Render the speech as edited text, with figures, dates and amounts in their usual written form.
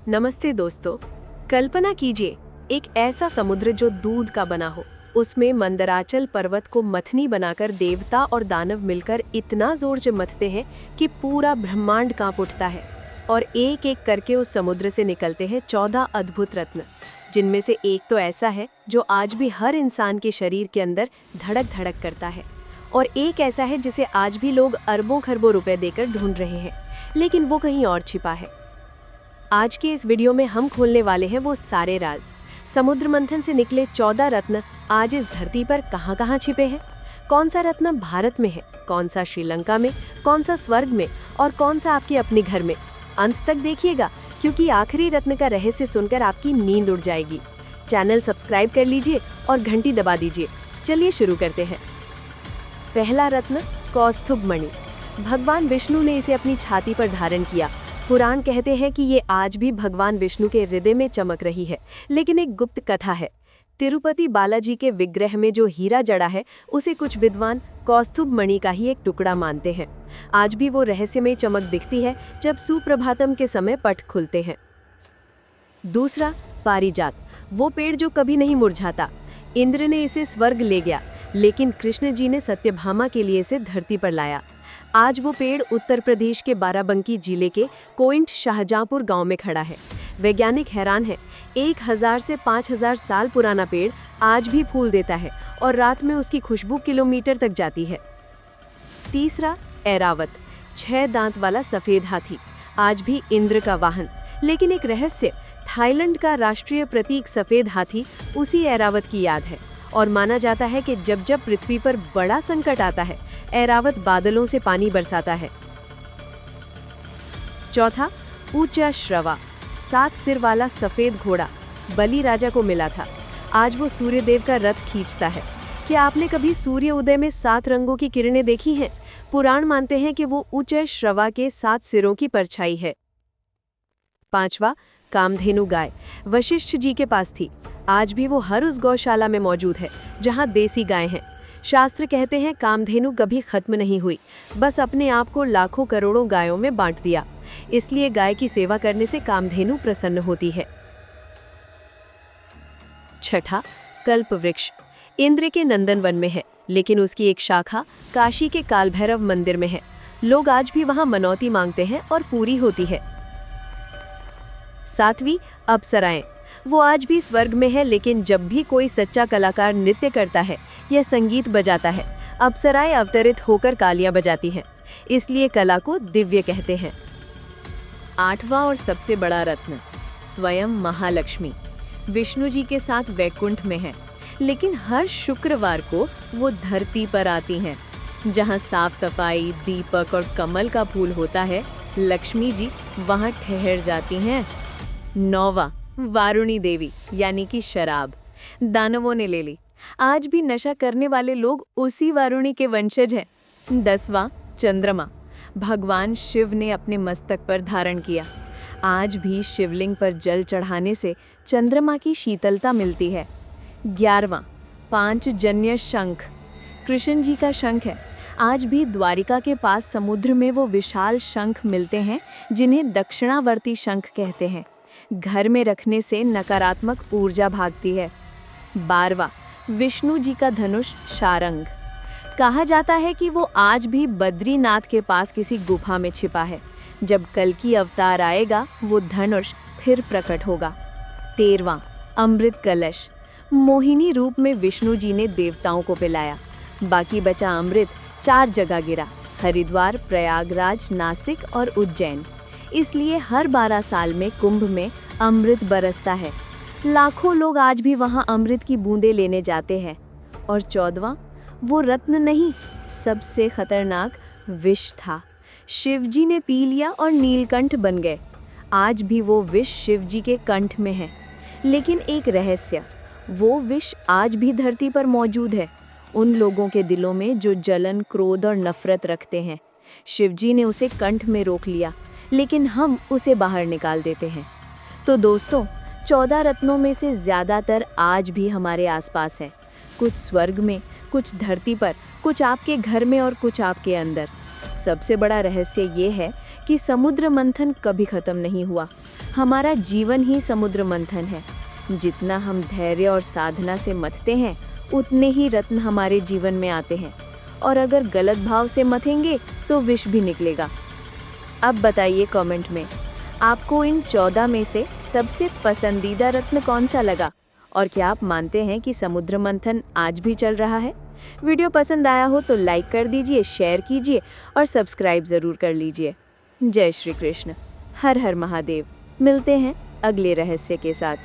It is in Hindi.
नमस्ते दोस्तों। कल्पना कीजिए एक ऐसा समुद्र जो दूध का बना हो। उसमें मंदराचल पर्वत को मथनी बनाकर देवता और दानव मिलकर इतना जोर से मथते हैं कि पूरा ब्रह्मांड कांप उठता है। और एक एक करके उस समुद्र से निकलते हैं 14 अद्भुत रत्न, जिनमें से एक तो ऐसा है जो आज भी हर इंसान के शरीर के अंदर धड़क धड़क करता है, और एक ऐसा है जिसे आज भी लोग अरबों खरबों रुपए देकर ढूंढ रहे हैं, लेकिन वो कहीं और छिपा है। आज के इस वीडियो में हम खोलने वाले हैं वो सारे राज। समुद्र मंथन से निकले 14 रत्न आज इस धरती पर कहाँ कहाँ छिपे हैं। कौन सा रत्न भारत में है, कौन सा श्रीलंका में, कौन सा स्वर्ग में और कौन सा आपके अपने घर में। अंत तक देखिएगा, क्योंकि आखिरी रत्न का रहस्य सुनकर आपकी नींद उड़ जाएगी। चैनल सब्सक्राइब कर लीजिए और घंटी दबा दीजिए। चलिए शुरू करते हैं। पहला रत्न कौस्तुभ मणि। भगवान विष्णु ने इसे अपनी छाती पर धारण किया। पुराण कहते हैं कि ये आज भी भगवान विष्णु के हृदय में चमक रही है, लेकिन एक गुप्त कथा है। तिरुपति बालाजी के विग्रह में जो हीरा जड़ा है, उसे कुछ विद्वान कौस्तुभ मणि का ही एक टुकड़ा मानते हैं। आज भी वो रहस्यमय चमक दिखती है जब सुप्रभातम के समय पट खुलते हैं। दूसरा पारिजात, वो पेड़ जो कभी नहीं मुरझाता। इंद्र ने इसे स्वर्ग ले गया, लेकिन कृष्ण जी ने सत्यभामा के लिए इसे धरती पर लाया। आज वो पेड़ उत्तर प्रदेश के बाराबंकी जिले के कोइंट शाहजहांपुर गांव में खड़ा है। वैज्ञानिक हैरान है, 1000 से 5000 साल पुराना पेड़ आज भी फूल देता है और रात में उसकी खुशबू किलोमीटर तक जाती है। तीसरा ऐरावत, 6 दांत वाला सफेद हाथी, आज भी इंद्र का वाहन। लेकिन एक रहस्य, थाईलैंड का राष्ट्रीय प्रतीक सफेद हाथी उसी ऐरावत की याद है, और माना जाता है कि जब जब पृथ्वी पर बड़ा संकट आता है, ऐरावत बादलों से पानी बरसाता है। चौथा उच्चश्रवा, 7 सिर वाला सफेद घोड़ा, बलि राजा को मिला था। आज वो सूर्यदेव का रथ खींचता है। क्या आपने कभी सूर्य उदय में 7 रंगों की किरणें देखी हैं? पुराण मानते हैं कि वो उच्चश्रवा के 7 सिरों की परछाई है। पांचवा कामधेनु गाय, वशिष्ठ जी के पास थी। आज भी वो हर उस गौशाला में मौजूद है जहां देसी गाय हैं। शास्त्र कहते हैं कामधेनु कभी खत्म नहीं हुई, बस अपने आप को लाखों करोड़ों गायों में बांट दिया। इसलिए गाय की सेवा करने से कामधेनु प्रसन्न होती है। छठा कल्प वृक्ष, इंद्र के नंदनवन में है, लेकिन उसकी एक शाखा काशी के कालभैरव मंदिर में है। लोग आज भी वहां मनौती मांगते हैं और पूरी होती है। सातवीं अप्सराएं, वो आज भी स्वर्ग में है, लेकिन जब भी कोई सच्चा कलाकार नृत्य करता है या संगीत बजाता है, अप्सराएं अवतरित होकर तालियां बजाती हैं। इसलिए कला को दिव्य कहते हैं। आठवां और सबसे बड़ा रत्न स्वयं महालक्ष्मी, विष्णु जी के साथ वैकुंठ में है, लेकिन हर शुक्रवार को वो धरती पर आती हैं। जहां साफ सफाई, दीपक और कमल का फूल होता है, लक्ष्मी जी वहां ठहर जाती हैं। नौवां वारुणी देवी, यानी कि शराब, दानवों ने ले ली। आज भी नशा करने वाले लोग उसी वारुणी के वंशज हैं। 10वां चंद्रमा, भगवान शिव ने अपने मस्तक पर धारण किया। आज भी शिवलिंग पर जल चढ़ाने से चंद्रमा की शीतलता मिलती है। 11वां पांचजन्य शंख, कृष्ण जी का शंख है। आज भी द्वारिका के पास समुद्र में वो विशाल शंख मिलते हैं, जिन्हें दक्षिणावर्ती शंख कहते हैं। घर में रखने से नकारात्मक ऊर्जा भागती है। 12वां विष्णु जी का धनुष शारंग, कहा जाता है कि वो आज भी बद्रीनाथ के पास किसी गुफा में छिपा है। जब कल्कि अवतार आएगा, वो धनुष फिर प्रकट होगा। 13वां अमृत कलश, मोहिनी रूप में विष्णु जी ने देवताओं को पिलाया। बाकी बचा अमृत 4 जगह गिरा, हरिद्वार, प्रयागराज, नासिक और उज्जैन। इसलिए हर 12 साल में कुंभ में अमृत बरसता है। लाखों लोग आज भी वहां अमृत की बूंदें लेने जाते हैं। और 14वां वो रत्न नहीं, सबसे खतरनाक विष था। शिवजी ने पी लिया और नीलकंठ बन गए। आज भी वो विष शिवजी के कंठ में है। लेकिन एक रहस्य, वो विष आज भी धरती पर मौजूद है, उन लोगों के दिलों में जो जलन, क्रोध और नफरत रखते हैं। शिवजी ने उसे कंठ में रोक लिया, लेकिन हम उसे बाहर निकाल देते हैं। तो दोस्तों, 14 रत्नों में से ज़्यादातर आज भी हमारे आसपास है। कुछ स्वर्ग में, कुछ धरती पर, कुछ आपके घर में और कुछ आपके अंदर। सबसे बड़ा रहस्य ये है कि समुद्र मंथन कभी खत्म नहीं हुआ। हमारा जीवन ही समुद्र मंथन है। जितना हम धैर्य और साधना से मथते हैं, उतने ही रत्न हमारे जीवन में आते हैं। और अगर गलत भाव से मथेंगे तो विष भी निकलेगा। अब बताइए कमेंट में, आपको इन 14 में से सबसे पसंदीदा रत्न कौन सा लगा? और क्या आप मानते हैं कि समुद्र मंथन आज भी चल रहा है? वीडियो पसंद आया हो तो लाइक कर दीजिए, शेयर कीजिए और सब्सक्राइब ज़रूर कर लीजिए। जय श्री कृष्ण। हर हर महादेव। मिलते हैं अगले रहस्य के साथ।